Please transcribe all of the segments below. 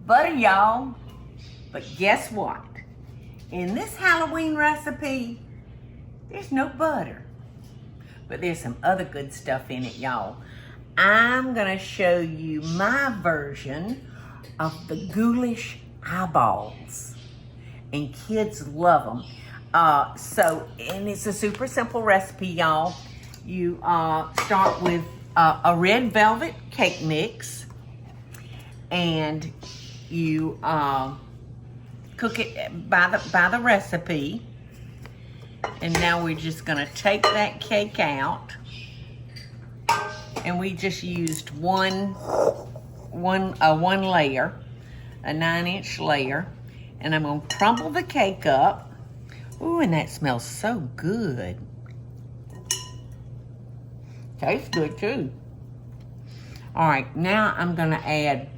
butter, y'all. But guess what? In this Halloween recipe, there's no butter. But there's some other good stuff in it, y'all. I'm gonna show you my version of the Ghoulish Eyeballs. And kids love them. And it's a super simple recipe, y'all. You start with a red velvet cake mix, and you cook it by the recipe. And now we're just gonna take that cake out, and we just used one layer, a 9-inch layer, and I'm gonna crumble the cake up. Ooh, and that smells so good. Tastes good too. All right, now I'm gonna add,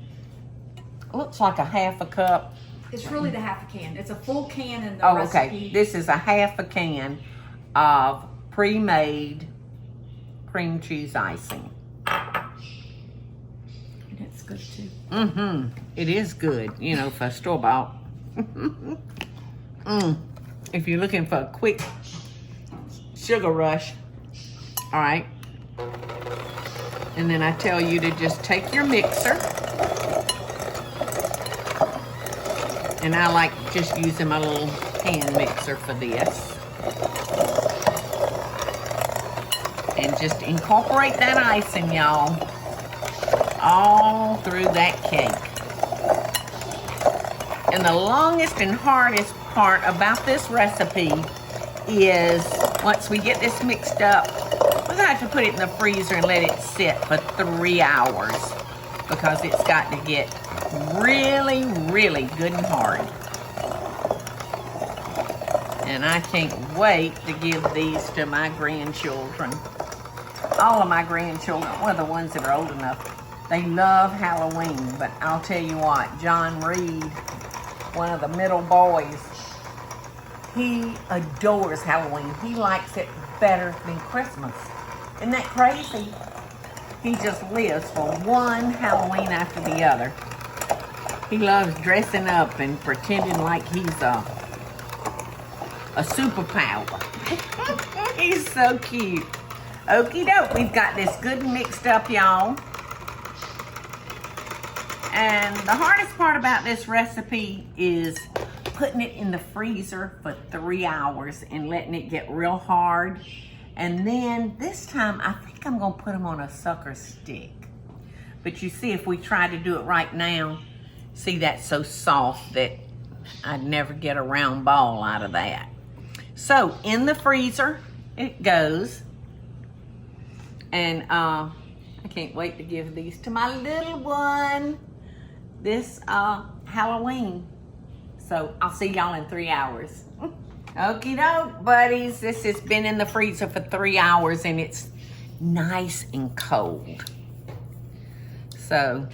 looks like a half a cup. It's really the half a can. It's a full can in the recipe. Okay. This is a half a can of pre-made cream cheese icing. And it's good too. Mm-hmm. It is good, you know, for store-bought. If you're looking for a quick sugar rush. All right. And then I tell you to just take your mixer. And I like just using my little hand mixer for this. And just incorporate that icing, y'all, all through that cake. And the longest and hardest part about this recipe is once we get this mixed up, we're gonna have to put it in the freezer and let it sit for 3 hours because it's got to get really, really good and hard. And I can't wait to give these to my grandchildren. All of my grandchildren, well, the ones that are old enough, they love Halloween. But I'll tell you what, John Reed, one of the middle boys, he adores Halloween. He likes it better than Christmas. Isn't that crazy? He just lives for one Halloween after the other. He loves dressing up and pretending like he's a superpower. He's so cute. Okie doke, we've got this good mixed up, y'all. And the hardest part about this recipe is putting it in the freezer for 3 hours and letting it get real hard. And then this time, I think I'm gonna put them on a sucker stick. But you see, if we try to do it right now, see, that's so soft that I'd never get a round ball out of that. So in the freezer it goes. And I can't wait to give these to my little one this Halloween. So I'll see y'all in 3 hours. Okie doke, buddies. This has been in the freezer for 3 hours and it's nice and cold. So,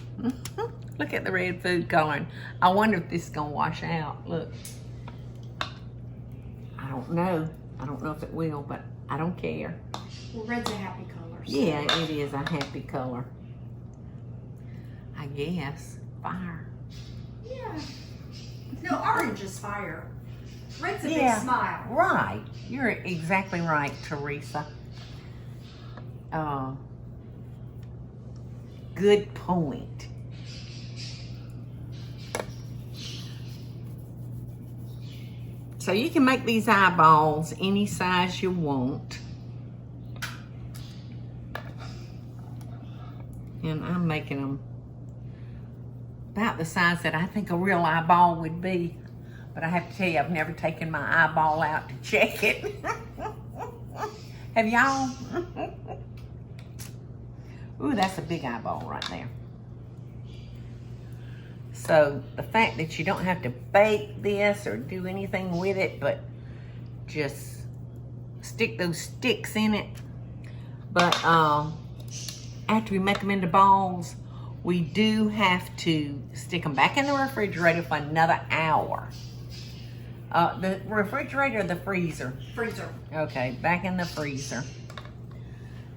look at the red food coloring. I wonder if this is gonna wash out. Look. I don't know. I don't know if it will, but I don't care. Well, red's a happy color. So. Yeah, it is a happy color. I guess. Fire. Yeah. No, orange is fire. Red's a big smile. Right. You're exactly right, Teresa. Good point. So you can make these eyeballs any size you want. And I'm making them about the size that I think a real eyeball would be. But I have to tell you, I've never taken my eyeball out to check it. Have y'all? Ooh, that's a big eyeball right there. So the fact that you don't have to bake this or do anything with it, but just stick those sticks in it. But after we make them into balls, we do have to stick them back in the refrigerator for another hour. The refrigerator or the freezer? Freezer. Okay, back in the freezer.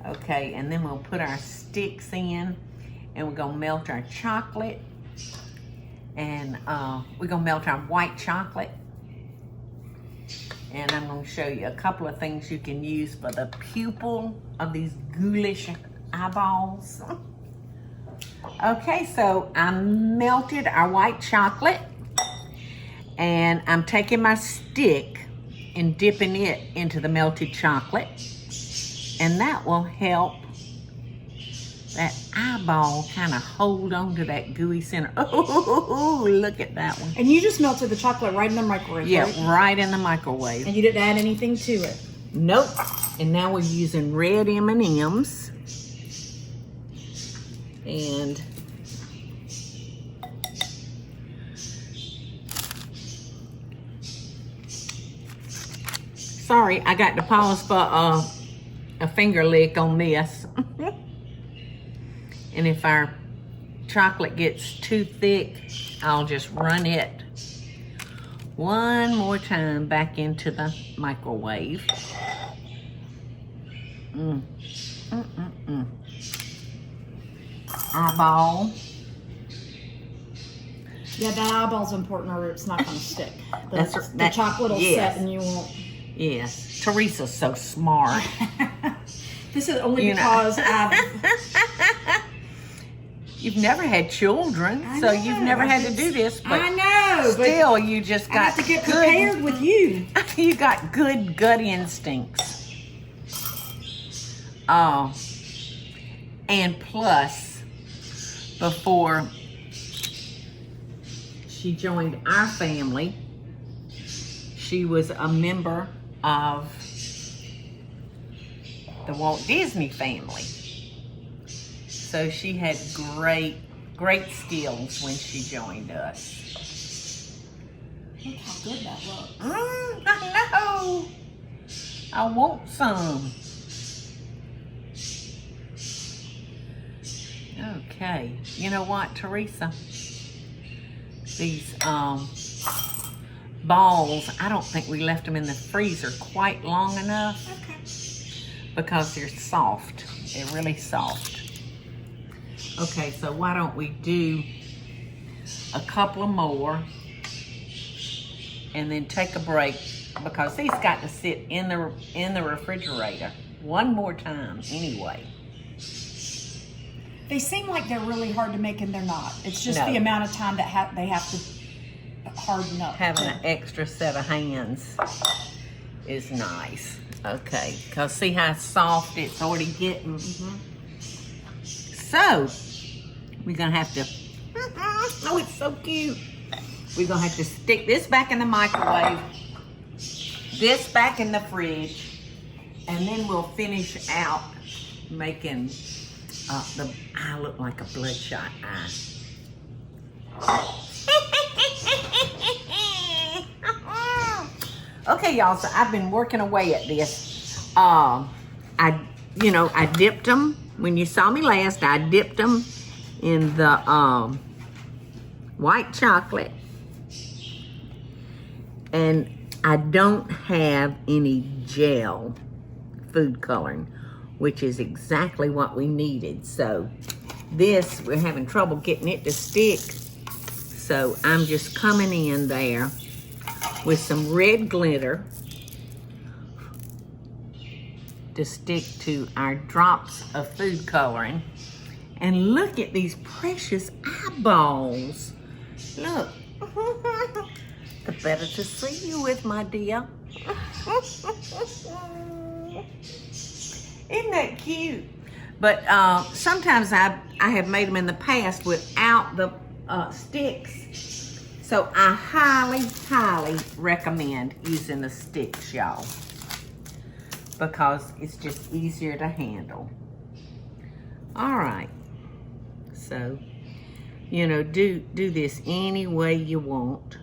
Okay, and then we'll put our sticks in and we're gonna melt our chocolate. And we're gonna melt our white chocolate. And I'm gonna show you a couple of things you can use for the pupil of these ghoulish eyeballs. Okay, so I melted our white chocolate, and I'm taking my stick and dipping it into the melted chocolate, and that will help that eyeball kind of hold on to that gooey center. Oh, look at that one. And you just melted the chocolate right in the microwave, Yeah, right? right in the microwave. And you didn't add anything to it? Nope. And now we're using red M&Ms. And sorry, I got to pause for a finger lick on this. And if our chocolate gets too thick, I'll just run it one more time back into the microwave. Eyeball. Yeah, that eyeball's important or it's not going to stick. The chocolate will set and you won't. Yes, Teresa's so smart. This is only You know. because You've never had children, I so know, you've never I had to just- do this. But I know, but still, you just I got have to get good. prepared with you. You got good gut instincts. Oh, and plus, before she joined our family, she was a member of the Walt Disney family. So she had great skills when she joined us. Look how good that looks. I know. I want some. Okay. You know what, Teresa? These balls, I don't think we left them in the freezer quite long enough. Okay. Because they're soft. They're really soft. Okay, so why don't we do a couple of more and then take a break, because these got to sit in the refrigerator one more time anyway. They seem like they're really hard to make and they're not. It's just No. the amount of time that they have to harden up. Having an extra set of hands is nice. Okay, because see how soft it's already getting. So, we're going to have to, oh, it's so cute. We're going to have to stick this back in the microwave, this back in the fridge, and then we'll finish out making the eye look like a bloodshot eye. Okay, y'all, so I've been working away at this. I dipped them, when you saw me last, I dipped them in the white chocolate. And I don't have any gel food coloring, which is exactly what we needed. So this, we're having trouble getting it to stick. So I'm just coming in there with some red glitter to stick to our drops of food coloring. And look at these precious eyeballs. Look. The better to see you with, my dear. Isn't that cute? But sometimes I have made them in the past without the sticks. So I highly, highly recommend using the sticks, y'all, because it's just easier to handle. All right. So, do this any way you want.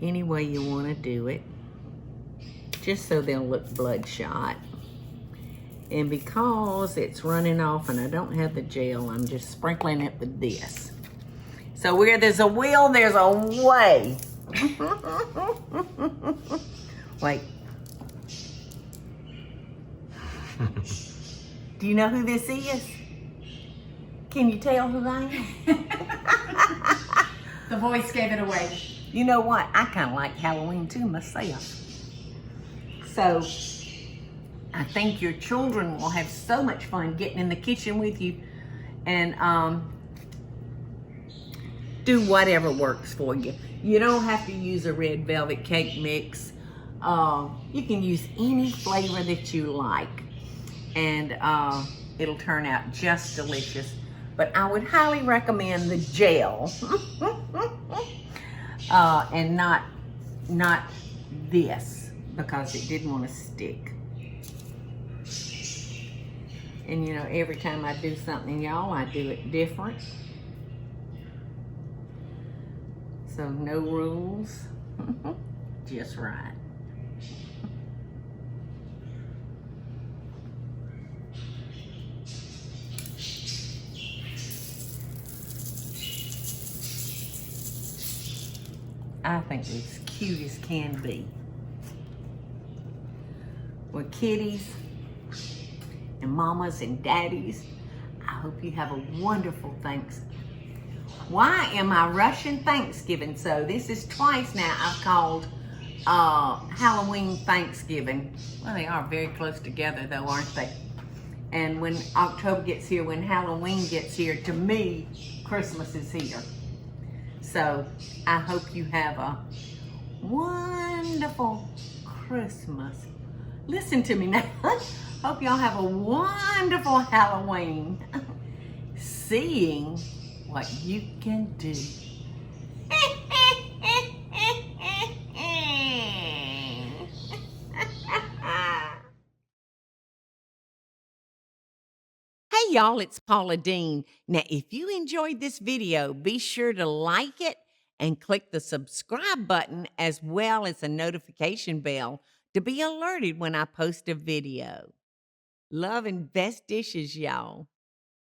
Any way you want to do it. Just so they'll look bloodshot. And because it's running off and I don't have the gel, I'm just sprinkling it with this. So where there's a will, there's a way. Wait. Do you know who this is? Can you tell who I am? The voice gave it away. You know what? I kind of like Halloween too myself. So I think your children will have so much fun getting in the kitchen with you and do whatever works for you. You don't have to use a red velvet cake mix. You can use any flavor that you like, and it'll turn out just delicious. But I would highly recommend the gel and not this, because it didn't want to stick. And you know, every time I do something, y'all, I do it different. So no rules, just right. I think it's cute as can be. Well, kiddies and mamas and daddies, I hope you have a wonderful Thanksgiving. Why am I rushing Thanksgiving? So this is twice now I've called Halloween Thanksgiving. Well, they are very close together though, aren't they? And when October gets here, when Halloween gets here, to me, Christmas is here. So I hope you have a wonderful Christmas. Listen to me now. Hope y'all have a wonderful Halloween. Seeing what you can do. Hey y'all, it's Paula Deen. Now, if you enjoyed this video, be sure to like it and click the subscribe button as well as the notification bell to be alerted when I post a video. Love and best dishes, y'all.